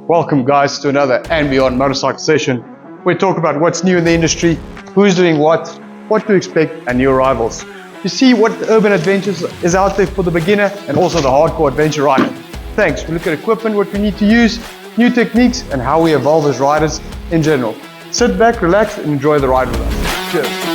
Welcome guys to another and beyond motorcycle session. We talk about what's new in the industry, who's doing what to expect, and new arrivals. You see what urban adventures is out there for the beginner and also the hardcore adventure rider. Thanks. We look at equipment, what we need to use, new techniques, and how we evolve as riders in general. Sit back, relax, and enjoy the ride with us. Cheers.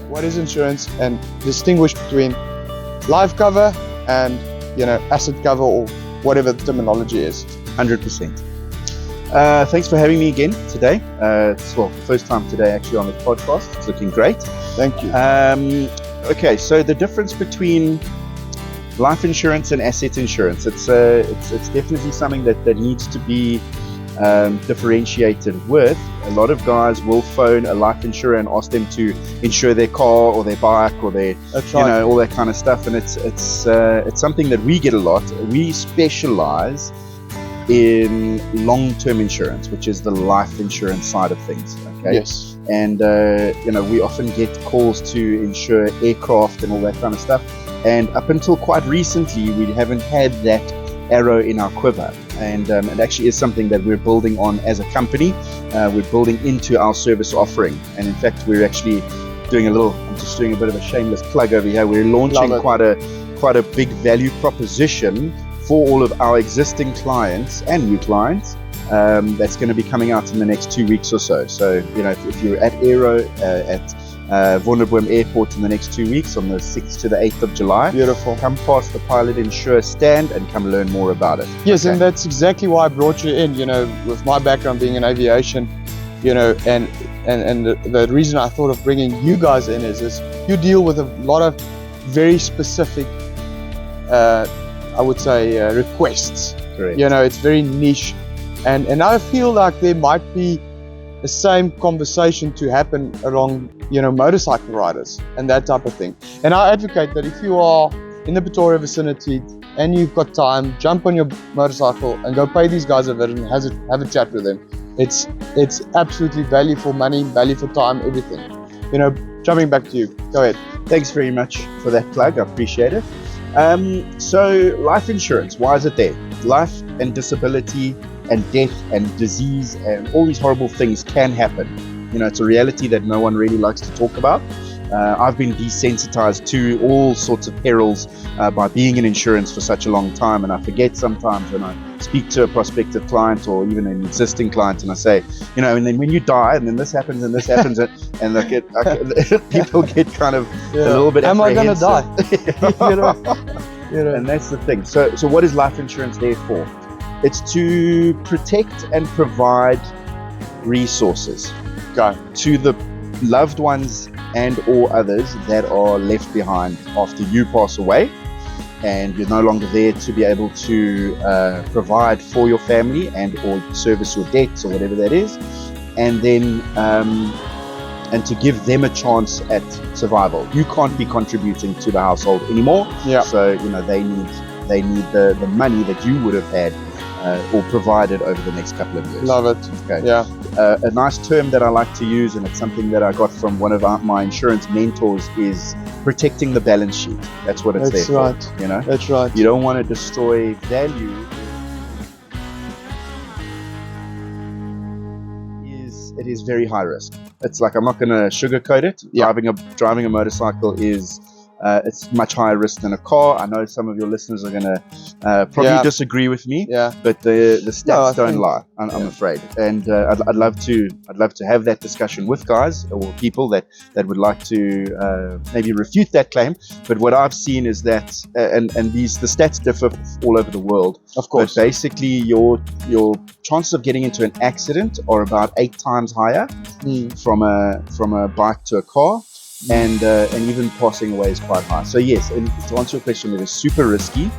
What is insurance, and distinguish between life cover and asset cover, or whatever the terminology is. 100%. Thanks for having me again today. It's the first time today actually on this podcast. It's looking great. Thank you. Okay, so the difference between life insurance and asset insurance, it's definitely something that needs to be differentiated with. A lot of guys will phone a life insurer and ask them to insure their car or their bike or their all that kind of stuff, and it's something that we get a lot. We specialize in long-term insurance, which is the life insurance side of things. Okay. Yes. And we often get calls to insure aircraft and all that kind of stuff, and up until quite recently we haven't had that arrow in our quiver, and it actually is something that we're building on as a company. We're building into our service offering, and in fact we're actually doing I'm just doing a bit of a shameless plug over here. We're launching quite a big value proposition for all of our existing clients and new clients, that's going to be coming out in the next 2 weeks or so. So if you're at Aero at Wonderboom Airport in the next 2 weeks, on the 6th to the 8th of July. Beautiful. Come past the Pilot Insure stand and come learn more about it. Yes, okay. And that's exactly why I brought you in, with my background being in aviation, and the reason I thought of bringing you guys in is you deal with a lot of very specific, I would say, requests. Correct. It's very niche, and I feel like there might be the same conversation to happen along motorcycle riders and that type of thing. And I advocate that if you are in the Pretoria vicinity and you've got time, jump on your motorcycle and go pay these guys a visit and have a chat with them. It's absolutely value for money, value for time, everything. Jumping back to you, go ahead. Thanks very much for that plug, I appreciate it. So life insurance, why is it there? Life and disability and death and disease and all these horrible things can happen. It's a reality that no one really likes to talk about. I've been desensitized to all sorts of perils by being in insurance for such a long time, and I forget sometimes when I speak to a prospective client or even an existing client, and I say, and then when you die, and then this happens and this happens, and people get kind of a little bit Am I going to die? And that's the thing. So what is life insurance there for? It's to protect and provide resources to the loved ones and or others that are left behind after you pass away and you're no longer there to be able to provide for your family and or service your debts or whatever that is, and then and to give them a chance at survival. You can't be contributing to the household anymore, so they need the money that you would have had or provided over the next couple of years. Love it. Okay. Yeah. A nice term that I like to use, and it's something that I got from one of my insurance mentors, is protecting the balance sheet. That's what it's there for. That's right. That's right. You don't want to destroy value. It is very high risk. It's like, I'm not going to sugarcoat it. Driving a motorcycle is it's much higher risk than a car. I know some of your listeners are going to probably disagree with me, but the stats don't lie. I'm afraid, and I'd love to have that discussion with guys or people that would like to maybe refute that claim. But what I've seen is that, and the stats differ all over the world, of course. But basically, your chances of getting into an accident are about 8 times higher from a bike to a car. And even passing away is quite high. So yes, and to answer your question, it is super risky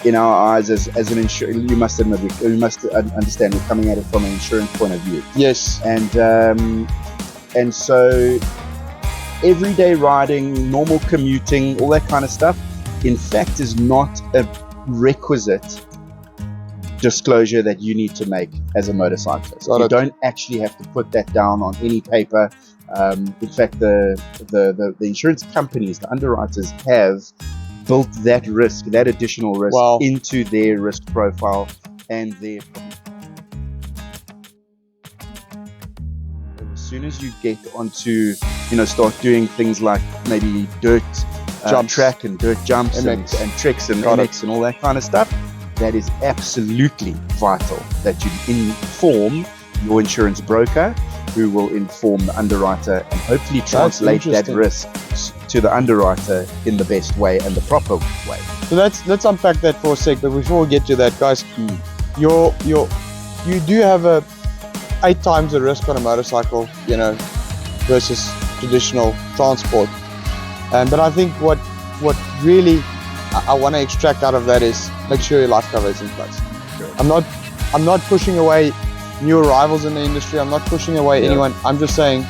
in our eyes as an insurer. You must admit, we must understand we're coming at it from an insurance point of view. Yes. And so everyday riding, normal commuting, all that kind of stuff, in fact, is not a requisite disclosure that you need to make as a motorcyclist. You don't actually have to put that down on any paper. In fact, the insurance companies, the underwriters, have built that risk, that additional risk, into their risk profile and their. As soon as you get onto, start doing things like maybe dirt track and dirt jumps and tricks and MX and all that kind of stuff, that is absolutely vital that you inform your insurance broker, who will inform the underwriter and hopefully translate that risk to the underwriter in the best way and the proper way. So let's unpack that for a sec. But before we get to that, guys, you do have 8 times the risk on a motorcycle, versus traditional transport. But I think what really I want to extract out of that is make sure your life cover is in place. Sure. I'm not pushing away new arrivals in the industry. I'm not pushing away anyone. I'm just saying,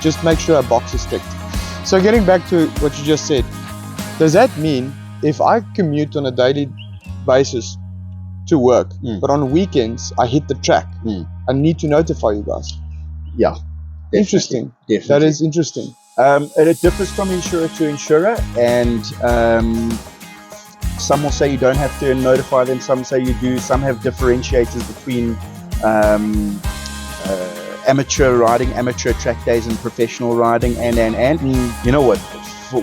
just make sure a box is ticked. So getting back to what you just said, does that mean if I commute on a daily basis to work, but on weekends I hit the track, I need to notify you guys? Yeah. Interesting. Definitely. That is interesting. And it differs from insurer to insurer, and some will say you don't have to notify them, some say you do. Some have differentiators between amateur riding, amateur track days, and professional riding, and you know what,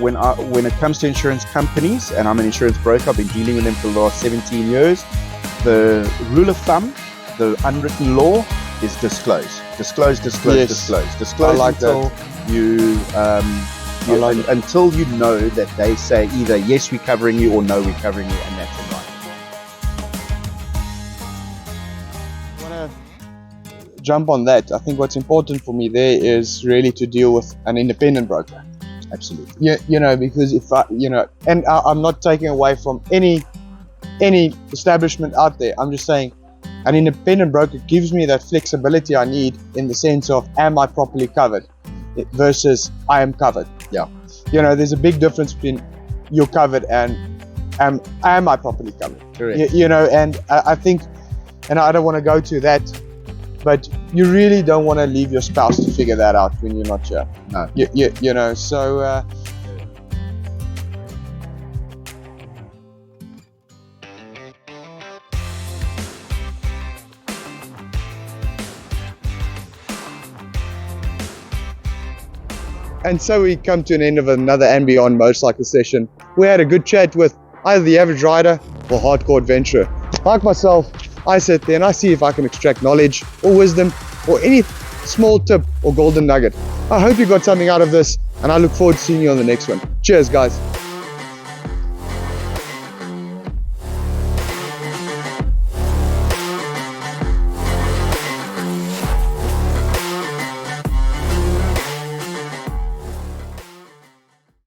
when it comes to insurance companies, and I'm an insurance broker, I've been dealing with them for the last 17 years, the rule of thumb, the unwritten law is disclose like until until you know that they say either yes, we're covering you, or no, we're covering you, and that's it. I want to jump on that. I think what's important for me there is really to deal with an independent broker. Absolutely. Yeah, because if and I'm not taking away from any establishment out there. I'm just saying an independent broker gives me that flexibility I need, in the sense of, am I properly covered versus I am covered. Yeah. There's a big difference between you're covered and am I properly covered. Correct. And I think, and I don't want to go to that, but you really don't want to leave your spouse to figure that out when you're not here. No. So and so we come to an end of another and beyond motorcycle session. We had a good chat with either the average rider or hardcore adventurer. Like myself, I sit there and I see if I can extract knowledge or wisdom or any small tip or golden nugget. I hope you got something out of this, and I look forward to seeing you on the next one. Cheers, guys.